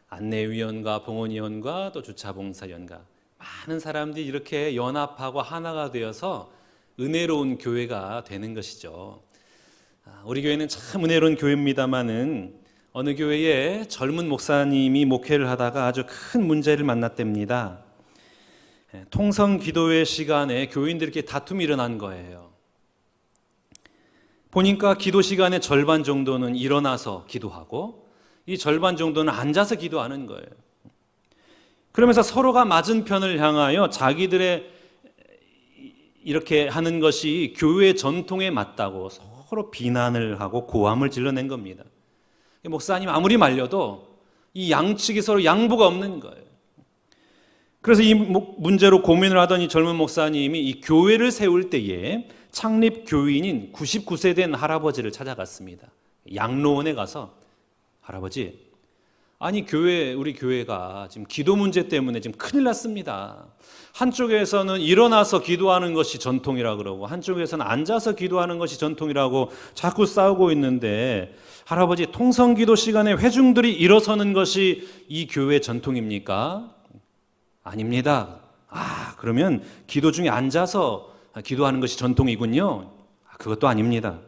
안내위원과 봉헌위원과 또 주차봉사위원과 많은 사람들이 이렇게 연합하고 하나가 되어서 은혜로운 교회가 되는 것이죠. 우리 교회는 참 은혜로운 교회입니다마는 어느 교회에 젊은 목사님이 목회를 하다가 아주 큰 문제를 만났답니다. 통성 기도회 시간에 교인들끼리 다툼이 일어난 거예요. 보니까 기도 시간의 절반 정도는 일어나서 기도하고 이 절반 정도는 앉아서 기도하는 거예요. 그러면서 서로가 맞은편을 향하여 자기들의 이렇게 하는 것이 교회 전통에 맞다고 서로 비난을 하고 고함을 질러낸 겁니다. 목사님 아무리 말려도 이 양측이 서로 양보가 없는 거예요. 그래서 이 문제로 고민을 하던 이 젊은 목사님이 이 교회를 세울 때에 창립 교인인 99세 된 할아버지를 찾아갔습니다. 양로원에 가서 할아버지, 아니 우리 교회가 지금 기도 문제 때문에 지금 큰일 났습니다. 한쪽에서는 일어나서 기도하는 것이 전통이라 그러고 한쪽에서는 앉아서 기도하는 것이 전통이라고 자꾸 싸우고 있는데 할아버지, 통성기도 시간에 회중들이 일어서는 것이 이 교회 전통입니까? 아닙니다. 그러면 기도 중에 앉아서 기도하는 것이 전통이군요. 그것도 아닙니다.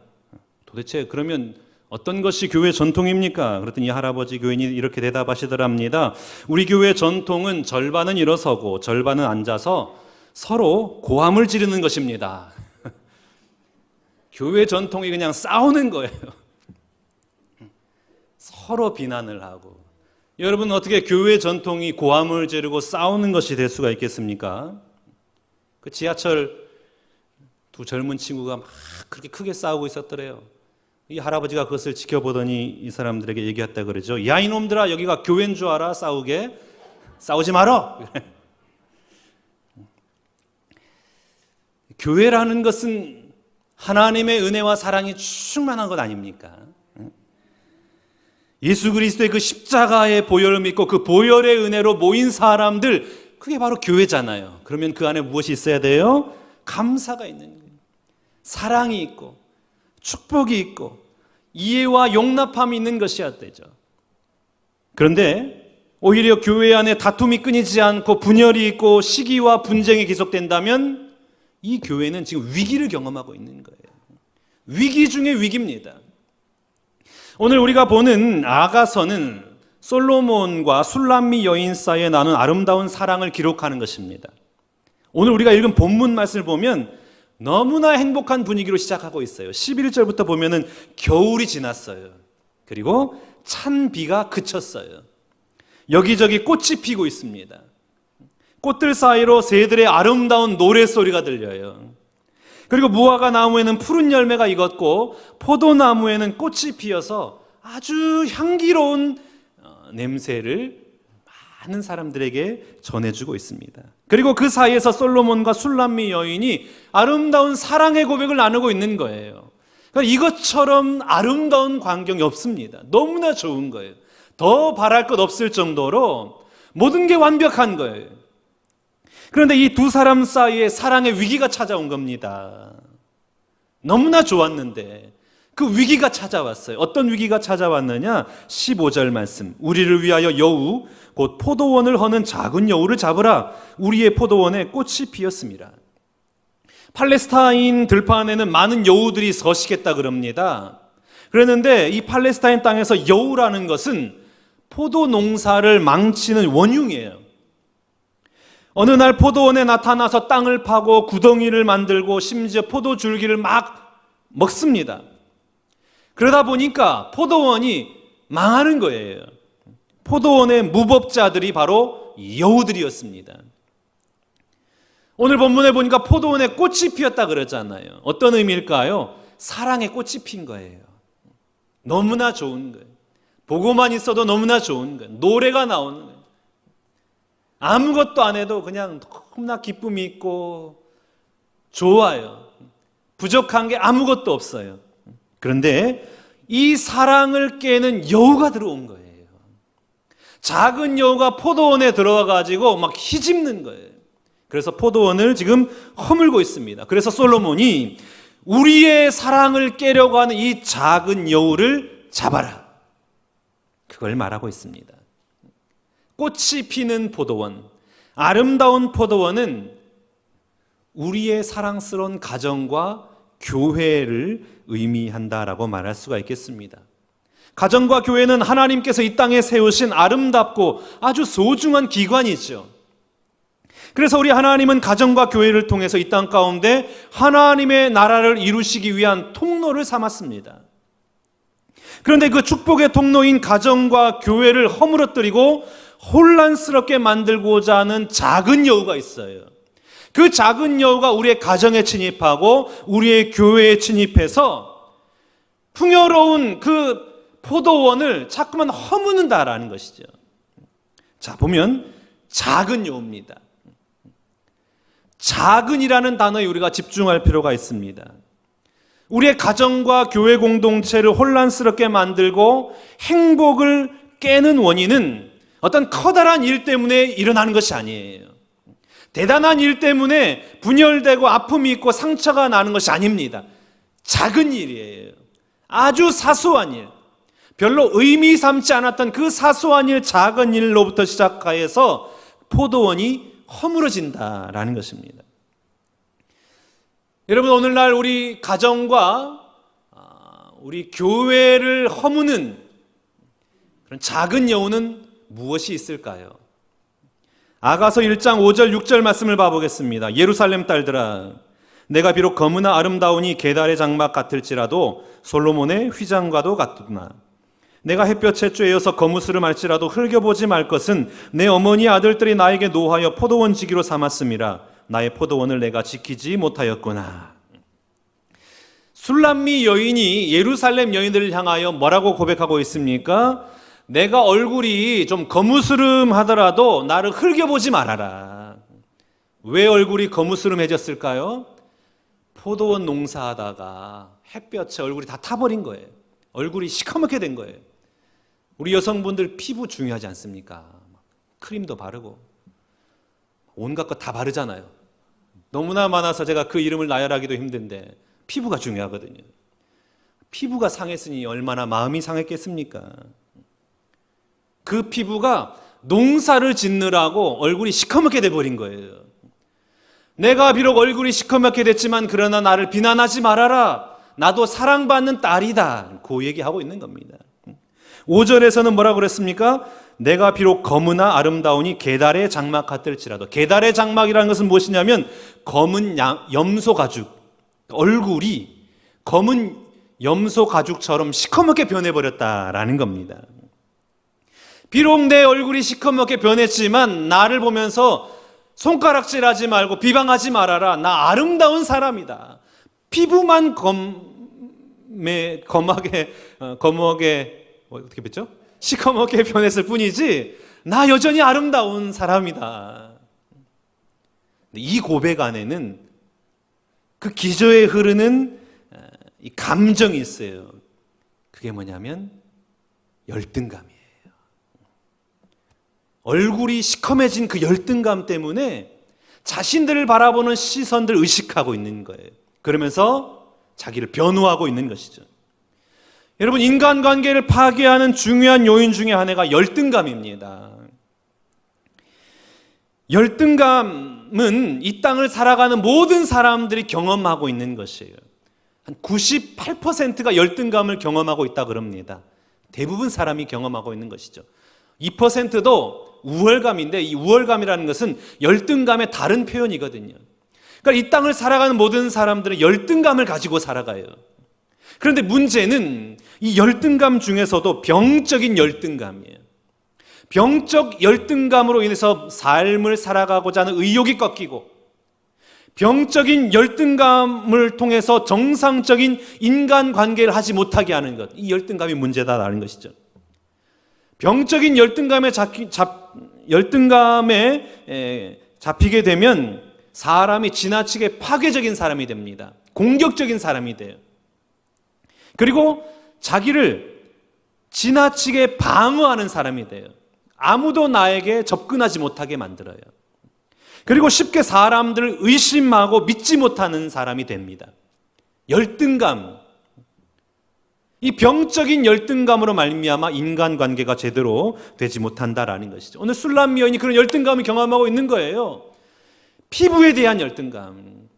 도대체 그러면 어떤 것이 교회 전통입니까? 그랬더니 이 할아버지 교인이 이렇게 대답하시더랍니다. 우리 교회 전통은 절반은 일어서고 절반은 앉아서 서로 고함을 지르는 것입니다. 교회 전통이 그냥 싸우는 거예요. 서로 비난을 하고. 여러분, 어떻게 교회 전통이 고함을 지르고 싸우는 것이 될 수가 있겠습니까? 그 지하철 두 젊은 친구가 막 그렇게 크게 싸우고 있었더래요. 이 할아버지가 그것을 지켜보더니 이 사람들에게 얘기했다 그러죠. 야, 이놈들아, 여기가 교회인 줄 알아? 싸우지 말어. 교회라는 것은 하나님의 은혜와 사랑이 충만한 것 아닙니까? 예수 그리스도의 그 십자가의 보혈을 믿고 그 보혈의 은혜로 모인 사람들, 그게 바로 교회잖아요. 그러면 그 안에 무엇이 있어야 돼요? 감사가 있는 거예요. 사랑이 있고 축복이 있고 이해와 용납함이 있는 것이어야 되죠. 그런데 오히려 교회 안에 다툼이 끊이지 않고 분열이 있고 시기와 분쟁이 계속된다면 이 교회는 지금 위기를 경험하고 있는 거예요. 위기 중에 위기입니다. 오늘 우리가 보는 아가서는 솔로몬과 술람미 여인 사이에 나눈 아름다운 사랑을 기록하는 것입니다. 오늘 우리가 읽은 본문 말씀을 보면 너무나 행복한 분위기로 시작하고 있어요. 11절부터 보면은 겨울이 지났어요. 그리고 찬 비가 그쳤어요. 여기저기 꽃이 피고 있습니다. 꽃들 사이로 새들의 아름다운 노래소리가 들려요. 그리고 무화과 나무에는 푸른 열매가 익었고 포도나무에는 꽃이 피어서 아주 향기로운 냄새를 많은 사람들에게 전해주고 있습니다. 그리고 그 사이에서 솔로몬과 술람미 여인이 아름다운 사랑의 고백을 나누고 있는 거예요. 그러니까 이것처럼 아름다운 광경이 없습니다. 너무나 좋은 거예요. 더 바랄 것 없을 정도로 모든 게 완벽한 거예요. 그런데 이 두 사람 사이에 사랑의 위기가 찾아온 겁니다. 너무나 좋았는데 그 위기가 찾아왔어요. 어떤 위기가 찾아왔느냐? 15절 말씀. 우리를 위하여 여우 곧 포도원을 허는 작은 여우를 잡으라. 우리의 포도원에 꽃이 피었습니다. 팔레스타인 들판에는 많은 여우들이 서식했다 그럽니다. 그랬는데 이 팔레스타인 땅에서 여우라는 것은 포도 농사를 망치는 원흉이에요. 어느 날 포도원에 나타나서 땅을 파고 구덩이를 만들고 심지어 포도줄기를 막 먹습니다. 그러다 보니까 포도원이 망하는 거예요. 포도원의 무법자들이 바로 여우들이었습니다. 오늘 본문에 보니까 포도원에 꽃이 피었다 그러잖아요. 어떤 의미일까요? 사랑의 꽃이 핀 거예요. 너무나 좋은 거예요. 보고만 있어도 너무나 좋은 거예요. 노래가 나오는 거예요. 아무것도 안 해도 그냥 너무나 기쁨이 있고 좋아요. 부족한 게 아무것도 없어요. 그런데 이 사랑을 깨는 여우가 들어온 거예요. 작은 여우가 포도원에 들어와 가지고 막 희집는 거예요. 그래서 포도원을 지금 허물고 있습니다. 그래서 솔로몬이 우리의 사랑을 깨려고 하는 이 작은 여우를 잡아라, 그걸 말하고 있습니다. 꽃이 피는 포도원, 아름다운 포도원은 우리의 사랑스러운 가정과 교회를 의미한다라고 말할 수가 있겠습니다. 가정과 교회는 하나님께서 이 땅에 세우신 아름답고 아주 소중한 기관이죠. 그래서 우리 하나님은 가정과 교회를 통해서 이 땅 가운데 하나님의 나라를 이루시기 위한 통로를 삼았습니다. 그런데 그 축복의 통로인 가정과 교회를 허물어뜨리고 혼란스럽게 만들고자 하는 작은 여우가 있어요. 그 작은 여우가 우리의 가정에 침입하고 우리의 교회에 침입해서 풍요로운 그 포도원을 자꾸만 허무는다라는 것이죠. 자, 보면 작은 여우입니다. 작은이라는 단어에 우리가 집중할 필요가 있습니다. 우리의 가정과 교회 공동체를 혼란스럽게 만들고 행복을 깨는 원인은 어떤 커다란 일 때문에 일어나는 것이 아니에요. 대단한 일 때문에 분열되고 아픔이 있고 상처가 나는 것이 아닙니다. 작은 일이에요. 아주 사소한 일, 별로 의미 삼지 않았던 그 사소한 일, 작은 일로부터 시작하여서 포도원이 허물어진다라는 것입니다. 여러분, 오늘날 우리 가정과 우리 교회를 허무는 그런 작은 여우는 무엇이 있을까요? 아가서 1장 5절 6절 말씀을 봐보겠습니다. 예루살렘 딸들아, 내가 비록 검으나 아름다우니 게달의 장막 같을지라도 솔로몬의 휘장과도 같구나. 내가 햇볕에 쬐어서 거무스름 할지라도 흘겨보지 말 것은 내 어머니 아들들이 나에게 노하여 포도원 지기로 삼았음이라. 나의 포도원을 내가 지키지 못하였구나. 술람미 여인이 예루살렘 여인들을 향하여 뭐라고 고백하고 있습니까? 내가 얼굴이 좀 거무스름하더라도 나를 흘겨보지 말아라. 왜 얼굴이 거무스름해졌을까요? 포도원 농사하다가 햇볕에 얼굴이 다 타버린 거예요. 얼굴이 시커멓게 된 거예요. 우리 여성분들 피부 중요하지 않습니까? 크림도 바르고 온갖 거 다 바르잖아요. 너무나 많아서 제가 그 이름을 나열하기도 힘든데 피부가 중요하거든요. 피부가 상했으니 얼마나 마음이 상했겠습니까? 그 피부가 농사를 짓느라고 얼굴이 시커멓게 돼버린 거예요. 내가 비록 얼굴이 시커멓게 됐지만 그러나 나를 비난하지 말아라. 나도 사랑받는 딸이다. 그 얘기하고 있는 겁니다. 5절에서는 뭐라고 그랬습니까? 내가 비록 검으나 아름다우니 게달의 장막 같을지라도. 게달의 장막이라는 것은 무엇이냐면 검은 염소 가죽, 얼굴이 검은 염소 가죽처럼 시커멓게 변해버렸다라는 겁니다. 비록 내 얼굴이 시커멓게 변했지만 나를 보면서 손가락질하지 말고 비방하지 말아라. 나 아름다운 사람이다. 피부만 검하게 어떻게 뵀죠? 시커멓게 변했을 뿐이지 나 여전히 아름다운 사람이다. 이 고백 안에는 그 기저에 흐르는 이 감정이 있어요. 그게 뭐냐면 열등감이에요. 얼굴이 시커매진 그 열등감 때문에 자신들을 바라보는 시선들을 의식하고 있는 거예요. 그러면서 자기를 변호하고 있는 것이죠. 여러분, 인간관계를 파괴하는 중요한 요인 중에 하나가 열등감입니다. 열등감은 이 땅을 살아가는 모든 사람들이 경험하고 있는 것이에요. 한 98%가 열등감을 경험하고 있다 그럽니다. 대부분 사람이 경험하고 있는 것이죠. 2%도 우월감인데 이 우월감이라는 것은 열등감의 다른 표현이거든요. 그러니까 이 땅을 살아가는 모든 사람들은 열등감을 가지고 살아가요. 그런데 문제는 이 열등감 중에서도 병적인 열등감이에요. 병적 열등감으로 인해서 삶을 살아가고자 하는 의욕이 꺾이고 병적인 열등감을 통해서 정상적인 인간관계를 하지 못하게 하는 것, 이 열등감이 문제다라는 것이죠. 병적인 열등감에 잡히게 되면 사람이 지나치게 파괴적인 사람이 됩니다. 공격적인 사람이 돼요. 그리고 자기를 지나치게 방어하는 사람이 돼요. 아무도 나에게 접근하지 못하게 만들어요. 그리고 쉽게 사람들을 의심하고 믿지 못하는 사람이 됩니다. 열등감. 이 병적인 열등감으로 말미암아 인간관계가 제대로 되지 못한다라는 것이죠. 오늘 술람 여인이 그런 열등감을 경험하고 있는 거예요. 피부에 대한 열등감,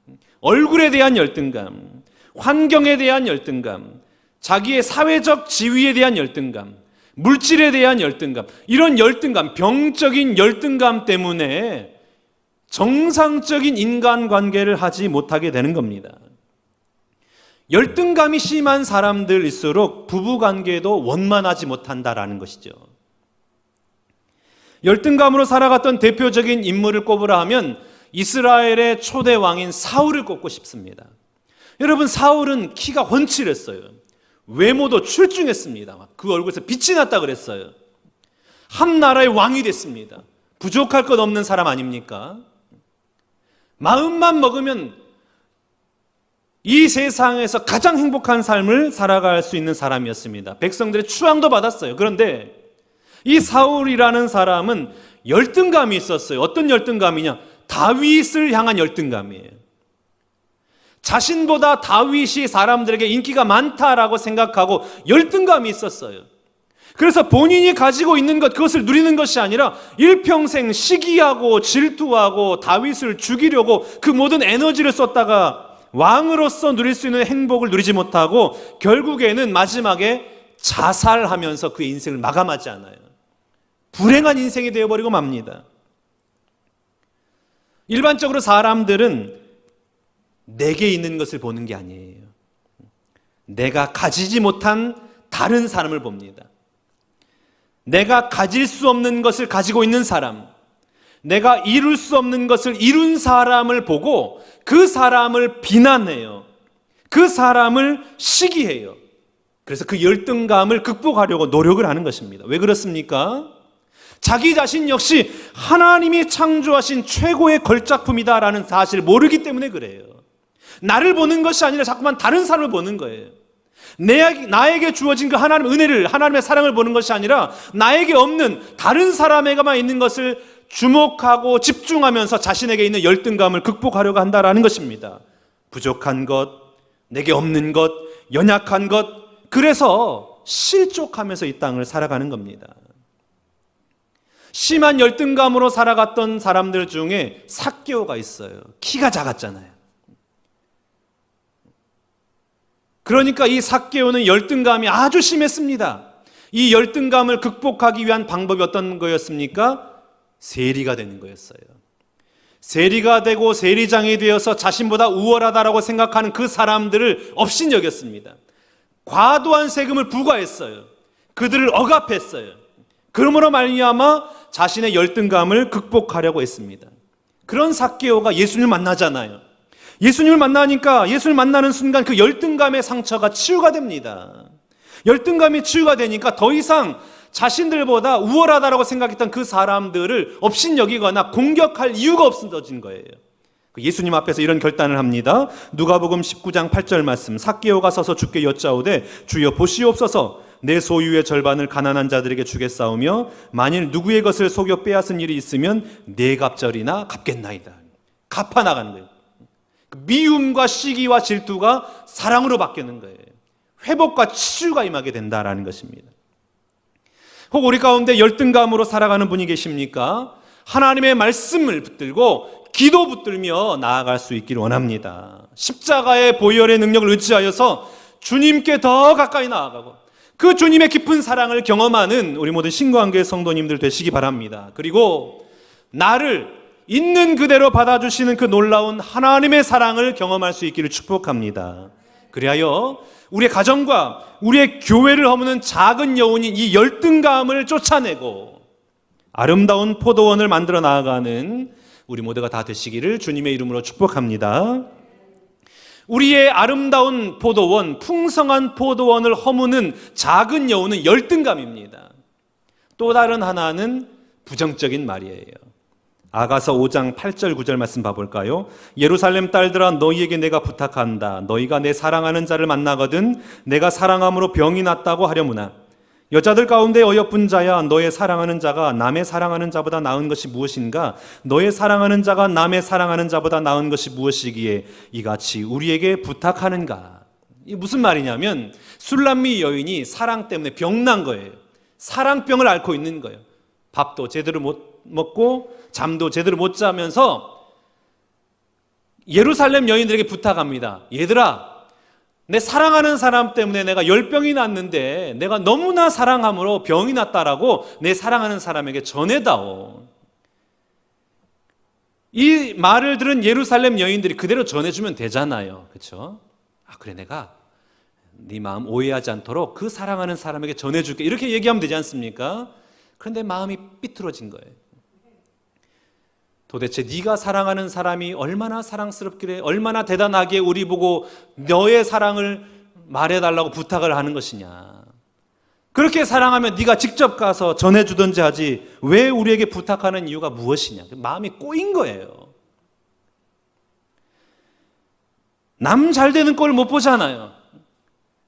얼굴에 대한 열등감, 환경에 대한 열등감, 자기의 사회적 지위에 대한 열등감, 물질에 대한 열등감, 이런 열등감, 병적인 열등감 때문에 정상적인 인간관계를 하지 못하게 되는 겁니다. 열등감이 심한 사람들일수록 부부관계도 원만하지 못한다라는 것이죠. 열등감으로 살아갔던 대표적인 인물을 꼽으라 하면 이스라엘의 초대 왕인 사울을 꼽고 싶습니다. 여러분, 사울은 키가 훤칠했어요. 외모도 출중했습니다. 그 얼굴에서 빛이 났다 그랬어요. 한 나라의 왕이 됐습니다. 부족할 것 없는 사람 아닙니까? 마음만 먹으면 이 세상에서 가장 행복한 삶을 살아갈 수 있는 사람이었습니다. 백성들의 추앙도 받았어요. 그런데 이 사울이라는 사람은 열등감이 있었어요. 어떤 열등감이냐? 다윗을 향한 열등감이에요. 자신보다 다윗이 사람들에게 인기가 많다라고 생각하고 열등감이 있었어요. 그래서 본인이 가지고 있는 것, 그것을 누리는 것이 아니라 일평생 시기하고 질투하고 다윗을 죽이려고 그 모든 에너지를 썼다가 왕으로서 누릴 수 있는 행복을 누리지 못하고 결국에는 마지막에 자살하면서 그 인생을 마감하지 않아요. 불행한 인생이 되어버리고 맙니다. 일반적으로 사람들은 내게 있는 것을 보는 게 아니에요. 내가 가지지 못한 다른 사람을 봅니다. 내가 가질 수 없는 것을 가지고 있는 사람, 내가 이룰 수 없는 것을 이룬 사람을 보고 그 사람을 비난해요. 그 사람을 시기해요. 그래서 그 열등감을 극복하려고 노력을 하는 것입니다. 왜 그렇습니까? 자기 자신 역시 하나님이 창조하신 최고의 걸작품이다라는 사실을 모르기 때문에 그래요. 나를 보는 것이 아니라 자꾸만 다른 사람을 보는 거예요. 나에게 주어진 그 하나님의 은혜를, 하나님의 사랑을 보는 것이 아니라 나에게 없는 다른 사람에게만 있는 것을 주목하고 집중하면서 자신에게 있는 열등감을 극복하려고 한다라는 것입니다. 부족한 것, 내게 없는 것, 연약한 것, 그래서 실족하면서 이 땅을 살아가는 겁니다. 심한 열등감으로 살아갔던 사람들 중에 삭개오가 있어요. 키가 작았잖아요. 그러니까 이 삭개오는 열등감이 아주 심했습니다. 이 열등감을 극복하기 위한 방법이 어떤 거였습니까? 세리가 되는 거였어요. 세리가 되고 세리장이 되어서 자신보다 우월하다라고 생각하는 그 사람들을 업신여겼습니다. 과도한 세금을 부과했어요. 그들을 억압했어요. 그러므로 말미암아 자신의 열등감을 극복하려고 했습니다. 그런 삭개오가 예수님을 만나잖아요. 예수님을 만나니까 예수님을 만나는 순간 그 열등감의 상처가 치유가 됩니다. 열등감이 치유가 되니까 더 이상 자신들보다 우월하다고 생각했던 그 사람들을 업신여기거나 공격할 이유가 없어진 거예요. 예수님 앞에서 이런 결단을 합니다. 누가복음 19장 8절 말씀. 삭개오가 서서 주께 여짜오되 주여 보시옵소서 내 소유의 절반을 가난한 자들에게 주겠사오며 만일 누구의 것을 속여 빼앗은 일이 있으면 네 갑절이나 갚겠나이다. 갚아나가는 거예요. 미움과 시기와 질투가 사랑으로 바뀌는 거예요. 회복과 치유가 임하게 된다라는 것입니다. 혹 우리 가운데 열등감으로 살아가는 분이 계십니까? 하나님의 말씀을 붙들고 기도 붙들며 나아갈 수 있기를 원합니다. 십자가의 보혈의 능력을 의지하여서 주님께 더 가까이 나아가고 그 주님의 깊은 사랑을 경험하는 우리 모든 신구한교회 성도님들 되시기 바랍니다. 그리고 나를 있는 그대로 받아주시는 그 놀라운 하나님의 사랑을 경험할 수 있기를 축복합니다. 그리하여 우리의 가정과 우리의 교회를 허무는 작은 여운인 이 열등감을 쫓아내고 아름다운 포도원을 만들어 나아가는 우리 모두가 다 되시기를 주님의 이름으로 축복합니다. 우리의 아름다운 포도원, 풍성한 포도원을 허무는 작은 여운은 열등감입니다. 또 다른 하나는 부정적인 말이에요. 아가서 5장 8절 9절 말씀 봐볼까요? 예루살렘 딸들아 너희에게 내가 부탁한다. 너희가 내 사랑하는 자를 만나거든 내가 사랑함으로 병이 났다고 하려무나 여자들 가운데 어여쁜 자야 너의 사랑하는 자가 남의 사랑하는 자보다 나은 것이 무엇인가? 너의 사랑하는 자가 남의 사랑하는 자보다 나은 것이 무엇이기에 이같이 우리에게 부탁하는가? 이게 무슨 말이냐면 술람미 여인이 사랑 때문에 병난 거예요. 사랑병을 앓고 있는 거예요. 밥도 제대로 못 먹고 잠도 제대로 못 자면서 예루살렘 여인들에게 부탁합니다. 얘들아, 내 사랑하는 사람 때문에 내가 열병이 났는데 내가 너무나 사랑함으로 병이 났다라고 내 사랑하는 사람에게 전해다오. 이 말을 들은 예루살렘 여인들이 그대로 전해주면 되잖아요. 그렇죠? 아, 그래, 내가 네 마음 오해하지 않도록 그 사랑하는 사람에게 전해줄게, 이렇게 얘기하면 되지 않습니까? 그런데 마음이 삐뚤어진 거예요. 도대체 네가 사랑하는 사람이 얼마나 사랑스럽기래, 얼마나 대단하게 우리 보고 너의 사랑을 말해달라고 부탁을 하는 것이냐. 그렇게 사랑하면 네가 직접 가서 전해주든지 하지 왜 우리에게 부탁하는 이유가 무엇이냐. 마음이 꼬인 거예요. 남 잘 되는 꼴을 못 보잖아요.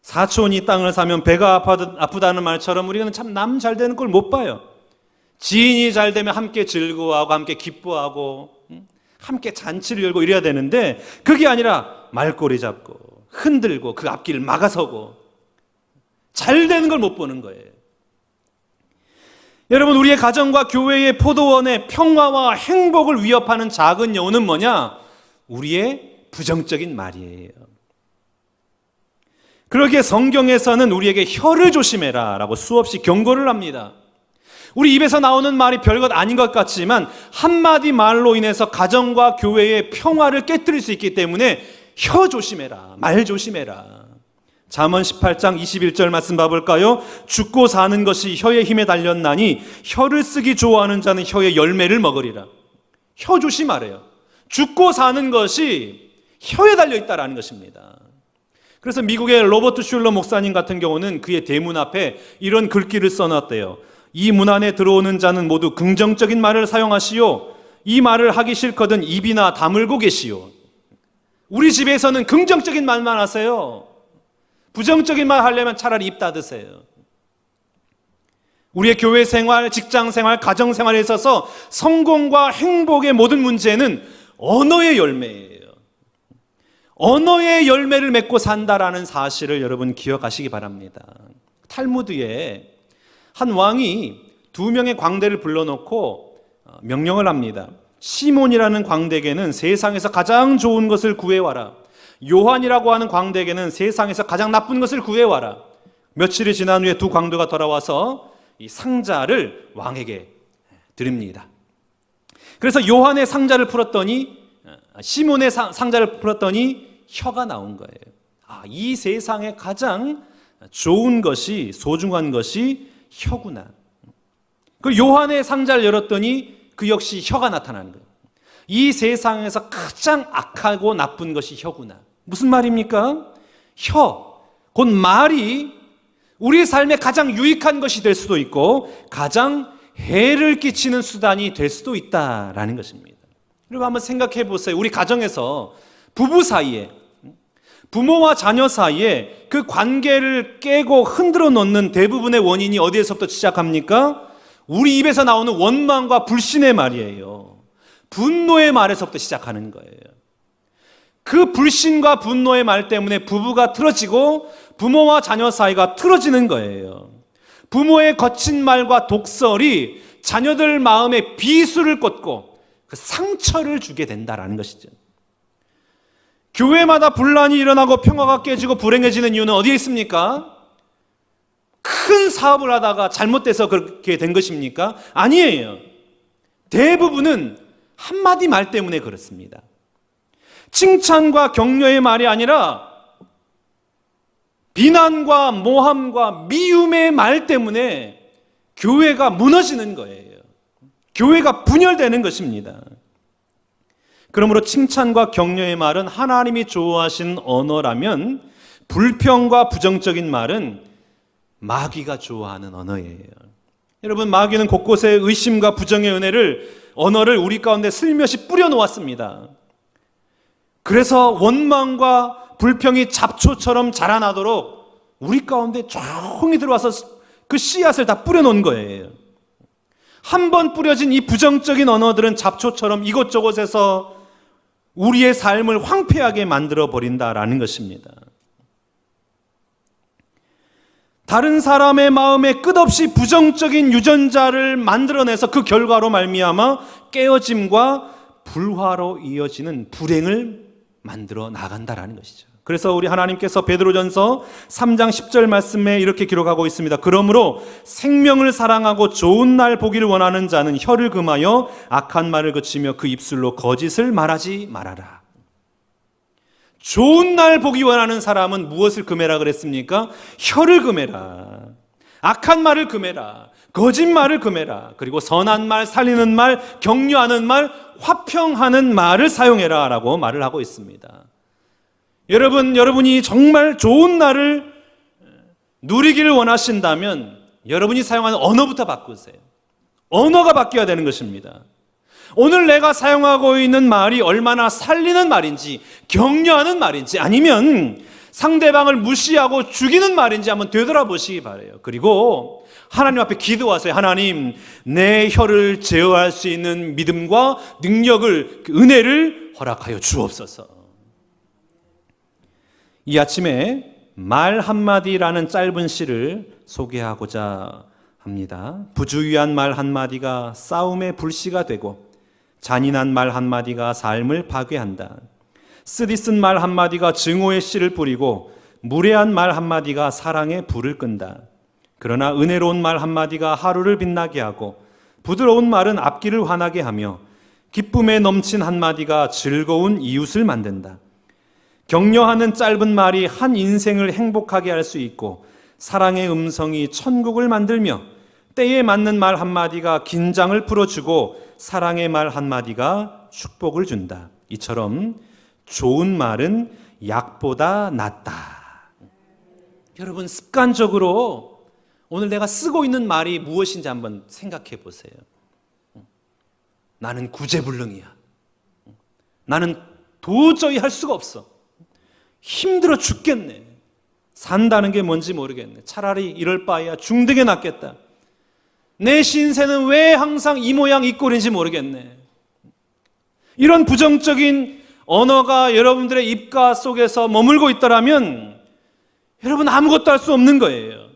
사촌이 땅을 사면 배가 아프다는 말처럼 우리는 참 남 잘 되는 꼴 못 봐요. 지인이 잘 되면 함께 즐거워하고 함께 기뻐하고 함께 잔치를 열고 이래야 되는데 그게 아니라 말꼬리 잡고 흔들고 그 앞길을 막아서고 잘 되는 걸 못 보는 거예요. 여러분, 우리의 가정과 교회의 포도원의 평화와 행복을 위협하는 작은 여우는 뭐냐? 우리의 부정적인 말이에요. 그러기에 성경에서는 우리에게 혀를 조심해라 라고 수없이 경고를 합니다. 우리 입에서 나오는 말이 별것 아닌 것 같지만 한마디 말로 인해서 가정과 교회의 평화를 깨뜨릴 수 있기 때문에 혀 조심해라, 말 조심해라. 잠언 18장 21절 말씀 봐볼까요? 죽고 사는 것이 혀의 힘에 달렸나니 혀를 쓰기 좋아하는 자는 혀의 열매를 먹으리라. 혀 조심하래요. 죽고 사는 것이 혀에 달려있다라는 것입니다. 그래서 미국의 로버트 슐러 목사님 같은 경우는 그의 대문 앞에 이런 글귀를 써놨대요. 이 문 안에 들어오는 자는 모두 긍정적인 말을 사용하시오. 이 말을 하기 싫거든 입이나 다물고 계시오. 우리 집에서는 긍정적인 말만 하세요. 부정적인 말 하려면 차라리 입 닫으세요. 우리의 교회 생활, 직장 생활, 가정 생활에 있어서 성공과 행복의 모든 문제는 언어의 열매예요. 언어의 열매를 맺고 산다라는 사실을 여러분 기억하시기 바랍니다. 탈무드에 한 왕이 2명의 광대를 불러놓고 명령을 합니다. 시몬이라는 광대에게는 세상에서 가장 좋은 것을 구해와라. 요한이라고 하는 광대에게는 세상에서 가장 나쁜 것을 구해와라. 며칠이 지난 후에 2 광대가 돌아와서 이 상자를 왕에게 드립니다. 그래서 요한의 상자를 풀었더니, 시몬의 상자를 풀었더니 혀가 나온 거예요. 아, 이 세상에 가장 좋은 것이, 소중한 것이 혀구나. 그 요한의 상자를 열었더니 그 역시 혀가 나타나는 거예요. 이 세상에서 가장 악하고 나쁜 것이 혀구나. 무슨 말입니까? 혀, 곧 말이 우리 삶에 가장 유익한 것이 될 수도 있고 가장 해를 끼치는 수단이 될 수도 있다라는 것입니다. 그리고 한번 생각해 보세요. 우리 가정에서 부부 사이에, 부모와 자녀 사이에 그 관계를 깨고 흔들어 놓는 대부분의 원인이 어디에서부터 시작합니까? 우리 입에서 나오는 원망과 불신의 말이에요. 분노의 말에서부터 시작하는 거예요. 그 불신과 분노의 말 때문에 부부가 틀어지고 부모와 자녀 사이가 틀어지는 거예요. 부모의 거친 말과 독설이 자녀들 마음에 비수를 꽂고 그 상처를 주게 된다라는 것이죠. 교회마다 분란이 일어나고 평화가 깨지고 불행해지는 이유는 어디에 있습니까? 큰 사업을 하다가 잘못돼서 그렇게 된 것입니까? 아니에요. 대부분은 한마디 말 때문에 그렇습니다. 칭찬과 격려의 말이 아니라 비난과 모함과 미움의 말 때문에 교회가 무너지는 거예요. 교회가 분열되는 것입니다. 그러므로 칭찬과 격려의 말은 하나님이 좋아하신 언어라면 불평과 부정적인 말은 마귀가 좋아하는 언어예요. 여러분, 마귀는 곳곳에 의심과 부정의 언어를 우리 가운데 슬며시 뿌려놓았습니다. 그래서 원망과 불평이 잡초처럼 자라나도록 우리 가운데 조용히 들어와서 그 씨앗을 다 뿌려놓은 거예요. 한 번 뿌려진 이 부정적인 언어들은 잡초처럼 이곳저곳에서 우리의 삶을 황폐하게 만들어 버린다라는 것입니다. 다른 사람의 마음에 끝없이 부정적인 유전자를 만들어내서 그 결과로 말미암아 깨어짐과 불화로 이어지는 불행을 만들어 나간다라는 것이죠. 그래서 우리 하나님께서 베드로전서 3장 10절 말씀에 이렇게 기록하고 있습니다. 그러므로 생명을 사랑하고 좋은 날 보기를 원하는 자는 혀를 금하여 악한 말을 그치며 그 입술로 거짓을 말하지 말아라. 좋은 날 보기 원하는 사람은 무엇을 금해라 그랬습니까? 혀를 금해라. 악한 말을 금해라. 거짓말을 금해라. 그리고 선한 말, 살리는 말, 격려하는 말, 화평하는 말을 사용해라 라고 말을 하고 있습니다. 여러분이 정말 좋은 날을 누리기를 원하신다면 여러분이 사용하는 언어부터 바꾸세요. 언어가 바뀌어야 되는 것입니다. 오늘 내가 사용하고 있는 말이 얼마나 살리는 말인지, 격려하는 말인지, 아니면 상대방을 무시하고 죽이는 말인지 한번 되돌아보시기 바라요. 그리고 하나님 앞에 기도하세요. 하나님, 내 혀를 제어할 수 있는 믿음과 능력을, 은혜를 허락하여 주옵소서. 이 아침에 말 한마디라는 짧은 시를 소개하고자 합니다. 부주의한 말 한마디가 싸움의 불씨가 되고 잔인한 말 한마디가 삶을 파괴한다. 쓰디쓴 말 한마디가 증오의 씨를 뿌리고 무례한 말 한마디가 사랑의 불을 끈다. 그러나 은혜로운 말 한마디가 하루를 빛나게 하고 부드러운 말은 앞길을 환하게 하며 기쁨에 넘친 한마디가 즐거운 이웃을 만든다. 격려하는 짧은 말이 한 인생을 행복하게 할 수 있고 사랑의 음성이 천국을 만들며 때에 맞는 말 한마디가 긴장을 풀어주고 사랑의 말 한마디가 축복을 준다. 이처럼 좋은 말은 약보다 낫다. 여러분, 습관적으로 오늘 내가 쓰고 있는 말이 무엇인지 한번 생각해 보세요. 나는 구제불능이야. 나는 도저히 할 수가 없어. 힘들어 죽겠네. 산다는 게 뭔지 모르겠네. 차라리 이럴 바에야 죽는 게 낫겠다. 내 신세는 왜 항상 이 모양 이 꼴인지 모르겠네. 이런 부정적인 언어가 여러분들의 입가 속에서 머물고 있더라면 여러분 아무것도 할 수 없는 거예요.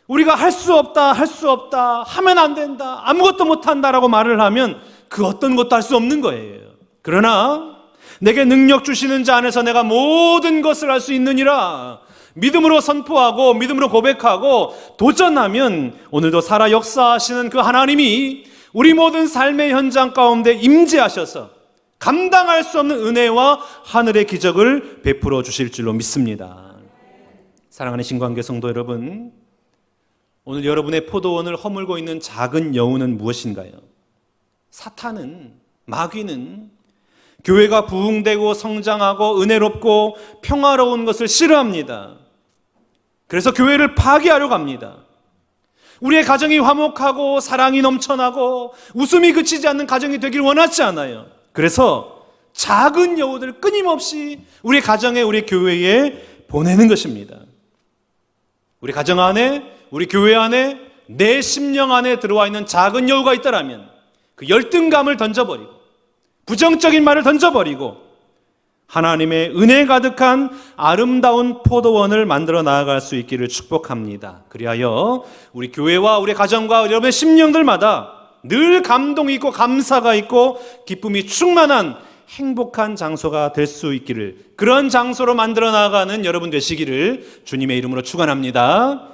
우리가 할 수 없다, 할 수 없다, 하면 안 된다, 아무것도 못한다라고 말을 하면 그 어떤 것도 할 수 없는 거예요. 그러나 내게 능력 주시는 자 안에서 내가 모든 것을 할 수 있느니라 믿음으로 선포하고 믿음으로 고백하고 도전하면 오늘도 살아 역사하시는 그 하나님이 우리 모든 삶의 현장 가운데 임재하셔서 감당할 수 없는 은혜와 하늘의 기적을 베풀어 주실 줄로 믿습니다. 사랑하는 신관계 성도 여러분, 오늘 여러분의 포도원을 허물고 있는 작은 여우는 무엇인가요? 사탄은, 마귀는 교회가 부흥되고 성장하고 은혜롭고 평화로운 것을 싫어합니다. 그래서 교회를 파괴하려고 합니다. 우리의 가정이 화목하고 사랑이 넘쳐나고 웃음이 그치지 않는 가정이 되길 원하지 않아요. 그래서 작은 여우들 끊임없이 우리 가정에, 우리 교회에 보내는 것입니다. 우리 가정 안에, 우리 교회 안에, 내 심령 안에 들어와 있는 작은 여우가 있다라면 그 열등감을 던져버리고 부정적인 말을 던져버리고 하나님의 은혜 가득한 아름다운 포도원을 만들어 나아갈 수 있기를 축복합니다. 그리하여 우리 교회와 우리 가정과 여러분의 심령들마다 늘 감동이 있고 감사가 있고 기쁨이 충만한 행복한 장소가 될 수 있기를, 그런 장소로 만들어 나아가는 여러분 되시기를 주님의 이름으로 축원합니다.